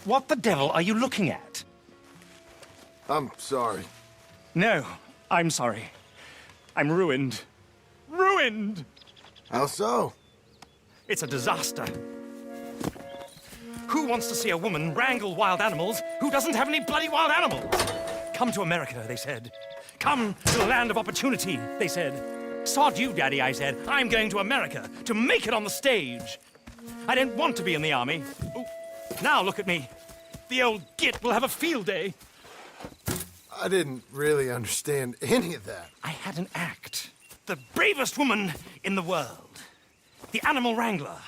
What the devil are you looking at? I'm sorry. No, I'm sorry. I'm ruined. Ruined! How so? It's a disaster. Who wants to see a woman wrangle wild animals who doesn't have any bloody wild animals? Come to America, they said. Come to the land of opportunity, they said. Sod you, Daddy, I said. I'm going to America to make it on the stage. I don't want to be in the army. Ooh, now look at me. The old git will have a field day. I didn't really understand any of that. I had an act. The bravest woman in the world. The animal wrangler.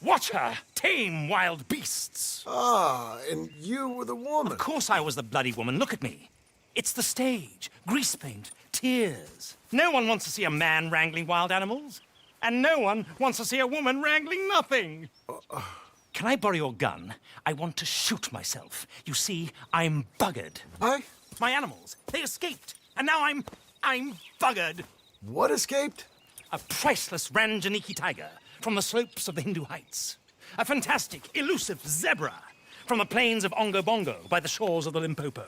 Watch her tame wild beasts. Ah, and you were the woman. Of course I was the bloody woman. Look at me. It's the stage. Grease paint. Tears. No one wants to see a man wrangling wild animals. And no one wants to see a woman wrangling nothing. Can I borrow your gun? I want to shoot myself. You see, I'm buggered. My animals, they escaped. And now I'm buggered. What escaped? A priceless Ranjaniki tiger from the slopes of the Hindu Heights. A fantastic, elusive zebra from the plains of Ongo Bongo by the shores of the Limpopo.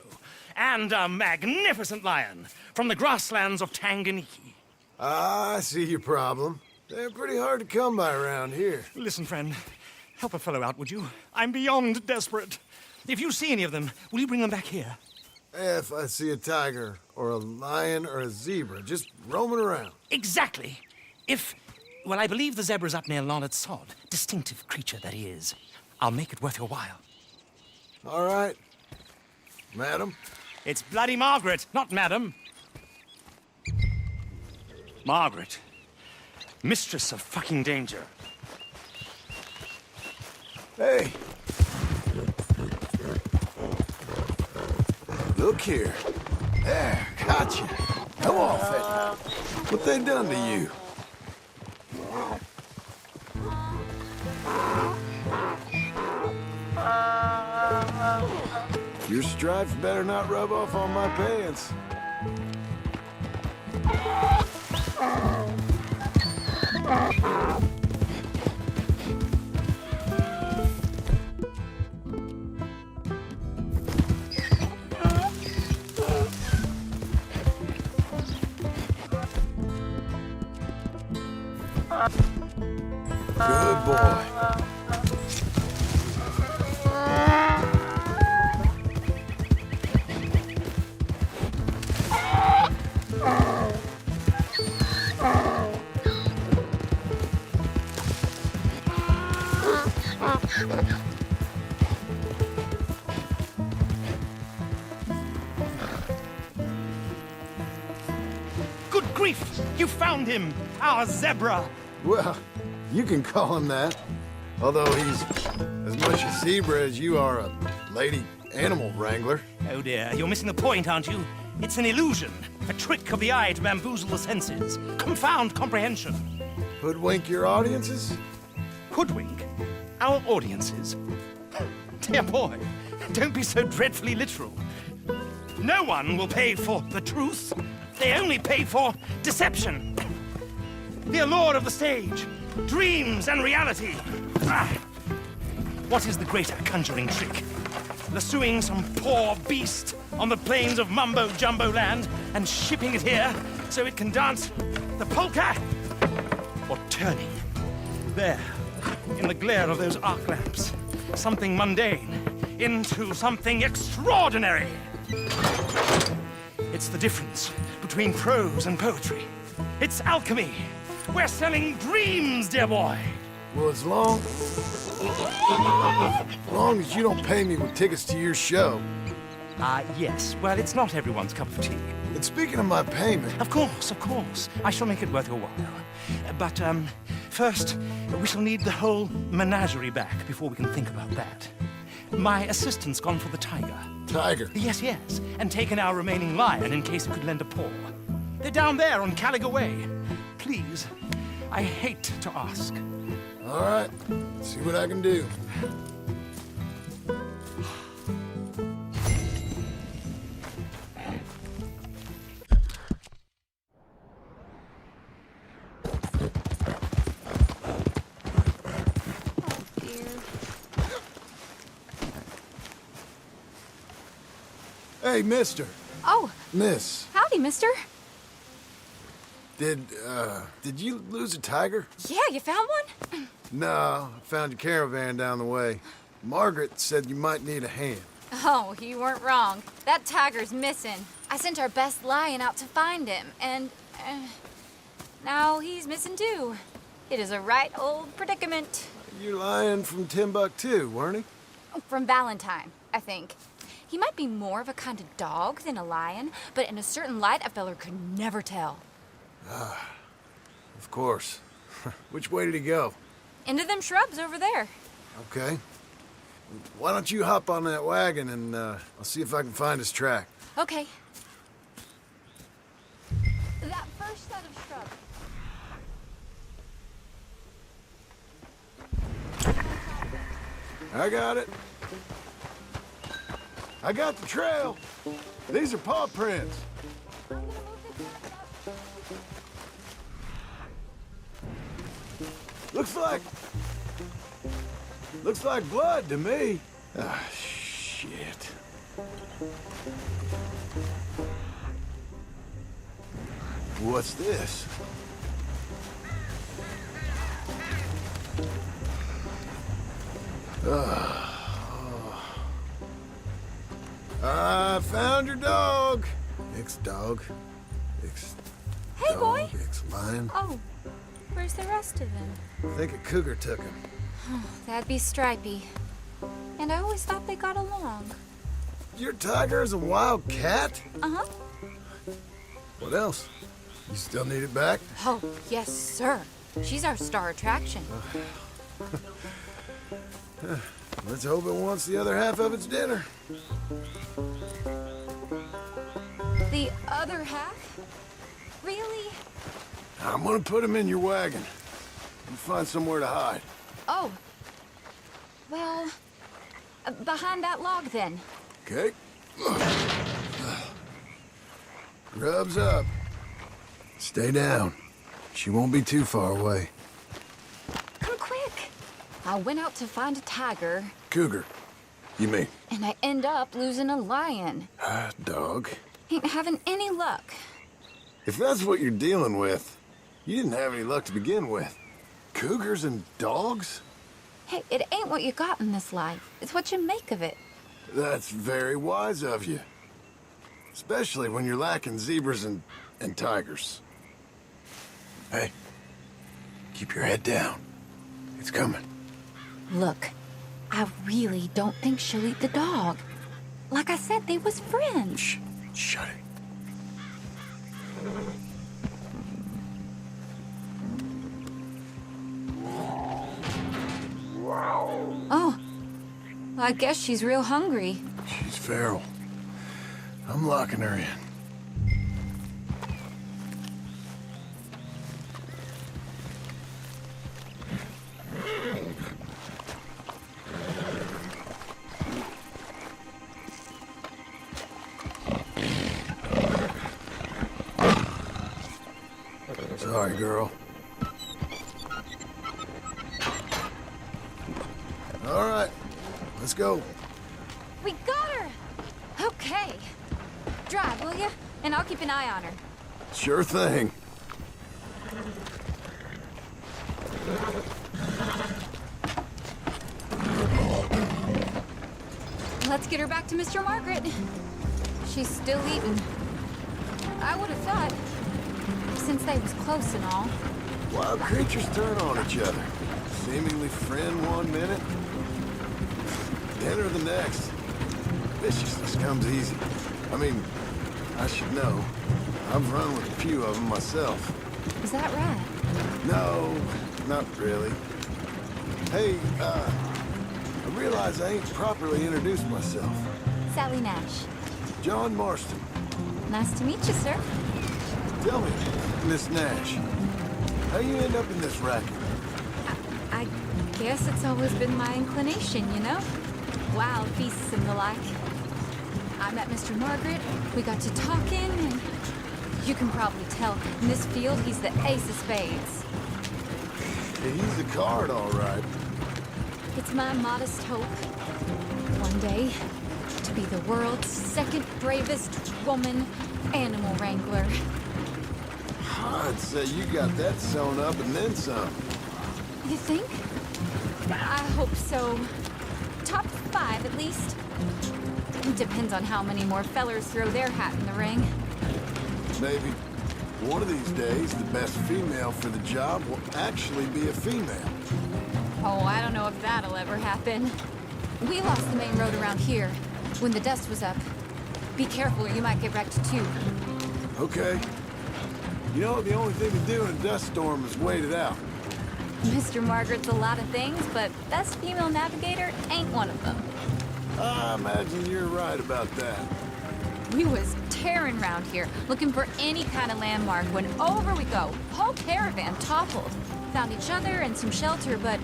And a magnificent lion from the grasslands of Tanganyika. Ah, I see your problem. They're pretty hard to come by around here. Listen, friend, help a fellow out, would you? I'm beyond desperate. If you see any of them, will you bring them back here? If I see a tiger, or a lion, or a zebra, just roaming around. Exactly. Well, I believe the zebra's up near Lonnet Sod. Distinctive creature that he is. I'll make it worth your while. All right. Madam? It's bloody Margaret, not Madam. Margaret. Mistress of fucking danger. Hey. Look here. There, gotcha. Come on, Fetty. What they done to you? Your stripes better not rub off on my pants. Good boy. Good grief! You found him! Our zebra! Well, you can call him that. Although he's as much a zebra as you are a lady animal wrangler. Oh dear, you're missing the point, aren't you? It's an illusion. A trick of the eye to bamboozle the senses. Confound comprehension. Hoodwink your audiences? Hoodwink? Our audiences? Dear boy, don't be so dreadfully literal. No one will pay for the truth. They only pay for deception. The allure of the stage. Dreams and reality. What is the greater conjuring trick? Lassoing some poor beast on the plains of Mumbo-Jumbo land and shipping it here so it can dance the polka? Or turning, there, in the glare of those arc lamps, something mundane into something extraordinary? It's the difference between prose and poetry. It's alchemy. We're selling dreams, dear boy. Well, as long as you don't pay me with tickets to your show. Yes. Well, it's not everyone's cup of tea. And speaking of my payment... Of course. I shall make it worth your while. But, first, we shall need the whole menagerie back before we can think about that. My assistant's gone for the tiger. Tiger? Yes, and taken our remaining lion in case it could lend a paw. They're down there on Caliga Way. Please, I hate to ask. All right, see what I can do. Hey, mister. Oh, Miss. howdy, mister. Did you lose a tiger? Yeah, you found one? No, I found your caravan down the way. Margaret said you might need a hand. Oh, you weren't wrong. That tiger's missing. I sent our best lion out to find him, and now he's missing too. It is a right old predicament. You're lying from Timbuktu, weren't he? From Valentine, I think. He might be more of a kind of dog than a lion, but in a certain light, a feller could never tell. Of course. Which way did he go? Into them shrubs over there. Okay. Why don't you hop on that wagon and I'll see if I can find his track. Okay. That first set of shrubs. I got it. I got the trail. These are paw prints. I'm gonna move this up. Looks like blood to me. Ah, shit. What's this? I found your dog. Ex-dog. Hey, boy. Ex-lion. Oh, where's the rest of them? I think a cougar took him. That'd be Stripey. And I always thought they got along. Your tiger is a wild cat? Uh-huh. What else? You still need it back? Oh, yes, sir. She's our star attraction. Let's hope it wants the other half of its dinner. The other half? Really? I'm gonna put him in your wagon. You find somewhere to hide. Oh. Well, behind that log, then. Okay? Grub's up. Stay down. She won't be too far away. Come quick. I went out to find a tiger, Cougar, you mean? and I end up losing a lion. Dog. Ain't having any luck. If that's what you're dealing with, you didn't have any luck to begin with. Cougars and dogs? Hey, it ain't what you got in this life. It's what you make of it. That's very wise of you. Especially when you're lacking zebras and tigers. Hey, keep your head down. It's coming. Look, I really don't think she'll eat the dog. Like I said, they was friends. Shh, shut it. Oh, I guess she's real hungry. She's feral. I'm locking her in. Sorry, girl. All right, let's go. We got her! Okay. Drive, will you? And I'll keep an eye on her. Sure thing. Let's get her back to Mr. Margaret. She's still eating. I would have thought, since they was close and all. Wild creatures turn on each other. Seemingly friend one minute, dinner the next. Viciousness comes easy. I mean, I should know. I've run with a few of them myself. Is that right? No, not really. Hey, I realize I ain't properly introduced myself. Sally Nash. John Marston. Nice to meet you, sir. Tell me, Miss Nash, how you end up in this racket? I guess it's always been my inclination, you know? Wild beasts and the like. I met Mr. Margaret, we got to talking, and you can probably tell, in this field, he's the ace of spades. Yeah, he's a card, all right. It's my modest hope, one day, to be the world's second bravest woman animal wrangler. I'd say you got that sewn up and then some. You think? I hope so. Top 5, at least. Depends on how many more fellers throw their hat in the ring. Maybe one of these days, the best female for the job will actually be a female. Oh, I don't know if that'll ever happen. We lost the main road around here when the dust was up. Be careful, you might get wrecked too. Okay. You know, the only thing to do in a dust storm is wait it out. Mr. Margaret's a lot of things, but best female navigator ain't one of them. I imagine you're right about that. We was tearing around here, looking for any kind of landmark when over we go. Whole caravan toppled. Found each other and some shelter, but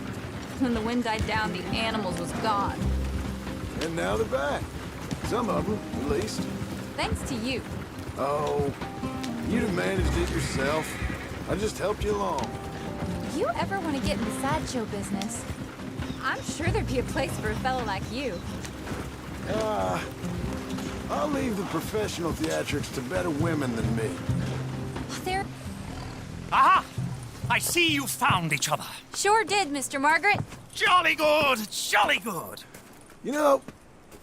when the wind died down, the animals was gone. And now they're back. Some of them, at least. Thanks to you. Oh, you'd have managed it yourself. I just helped you along. You ever want to get in the sideshow business? I'm sure there'd be a place for a fellow like you. I'll leave the professional theatrics to better women than me. There Aha! I see you found each other. sure did, Mr. Margaret. Jolly good, jolly good. You know,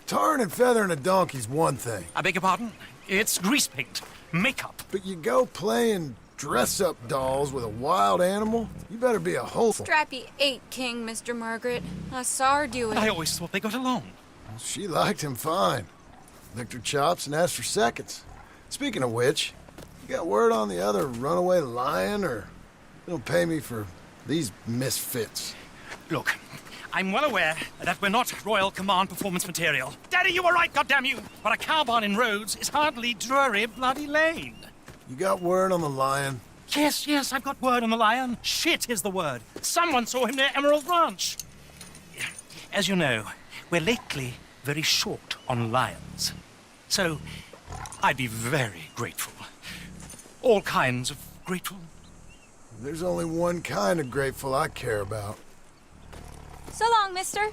tarring and feathering a donkey's one thing, I beg your pardon? It's grease paint, makeup. but you go playing dress-up dolls with a wild animal, you better be a hopeful. Strappy ain't king, Mr. Margaret. I saw her do it. I always thought they got along. She liked him fine. Licked her chops and asked for seconds. Speaking of which, you got word on the other runaway lion, or they'll pay me for these misfits? Look, I'm well aware that we're not Royal Command performance material. Daddy, you were right, goddammit you! But a caravan in Rhodes is hardly Drury Bloody Lane. You got word on the lion? Yes, I've got word on the lion. Shit is the word. Someone saw him near Emerald Ranch. As you know, we're lately very short on lions. So, I'd be very grateful. All kinds of grateful. There's only one kind of grateful I care about. So long, mister.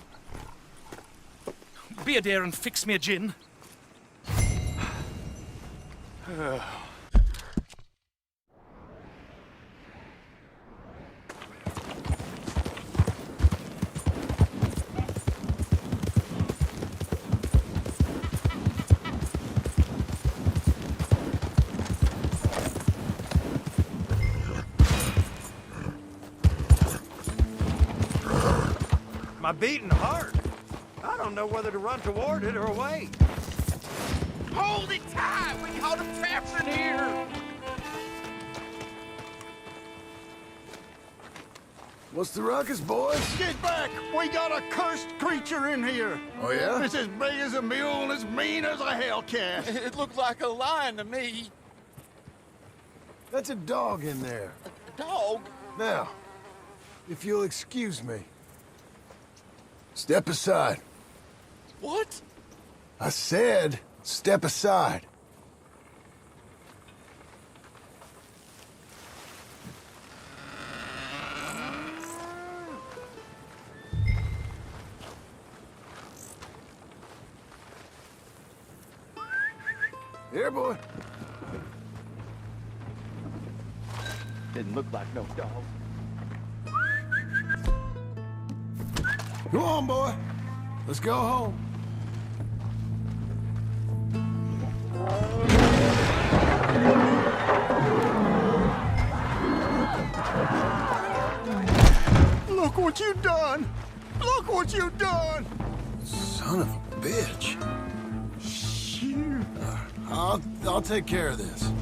Be a dear and fix me a gin. My beating heart. I don't know whether to run toward it or away. Hold it tight! We caught them traps in here! What's the ruckus, boys? Get back! We got a cursed creature in here. Oh, yeah? It's as big as a mule and as mean as a hellcat. It looked like a lion to me. That's a dog in there. A dog? Now, if you'll excuse me. Step aside. What? I said, step aside. Here, boy. Didn't look like no dog. Go on, boy. Let's go home. Look what you done! Look what you done! Son of a bitch. Shoot. I'll take care of this.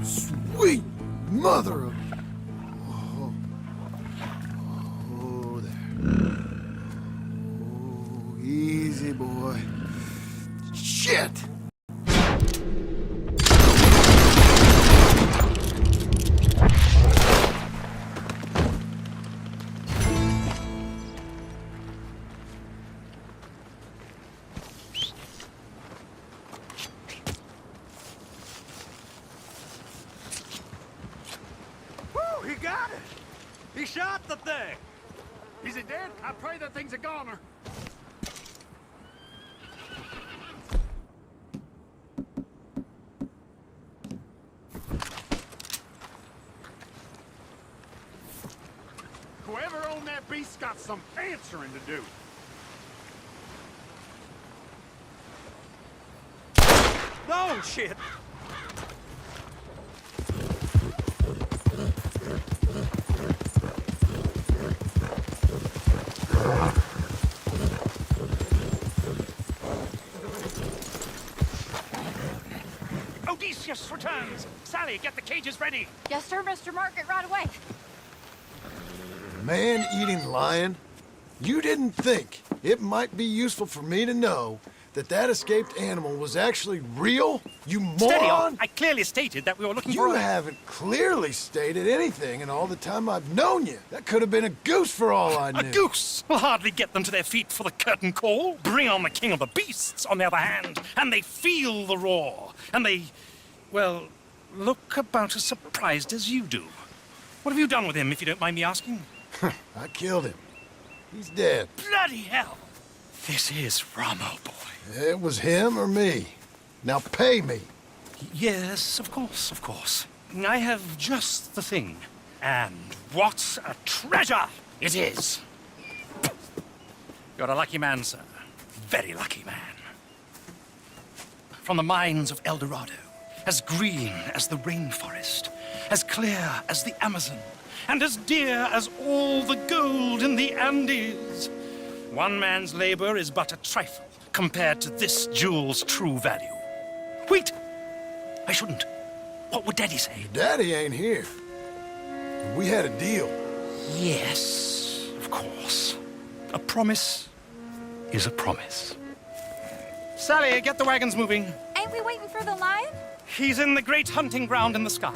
Sweet mother of... Oh, there. Oh, easy, boy. Shit! He shot the thing. Is it dead? I pray that thing's a goner. Whoever owned that beast's got some answering to do. Oh, shit! Odysseus returns! Sally, get the cages ready! Yes, sir, Mr. Margaret, right away. Man-eating lion? You didn't think it might be useful for me to know that that escaped animal was actually real? You moron! Steady on! I clearly stated that we were looking for You a... haven't clearly stated anything in all the time I've known you. That could have been a goose for all I knew. A goose will hardly get them to their feet for the curtain call. Bring on the king of the beasts, on the other hand, and they feel the roar. And they, well, look about as surprised as you do. What have you done with him, if you don't mind me asking? I killed him. He's dead. Bloody hell! This is Ramo, boy. It was him or me. Now pay me. Yes, of course, of course. I have just the thing. And what a treasure it is! You're a lucky man, sir. Very lucky man. From the mines of El Dorado, as green as the rainforest, as clear as the Amazon, and as dear as all the gold in the Andes. One man's labor is but a trifle compared to this jewel's true value. Wait! I shouldn't. What would Daddy say? Daddy ain't here. We had a deal. Yes, of course. A promise is a promise. Sally, get the wagons moving. Ain't we waiting for the lion? He's in the great hunting ground in the sky.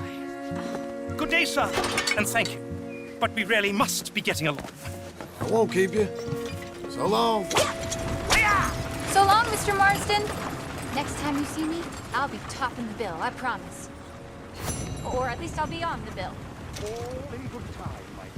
Good day, sir, and thank you. But we really must be getting along. I won't keep you. So long. So long, Mr. Marsden. Next time you see me, I'll be topping the bill, I promise. Or at least I'll be on the bill. All in good time, my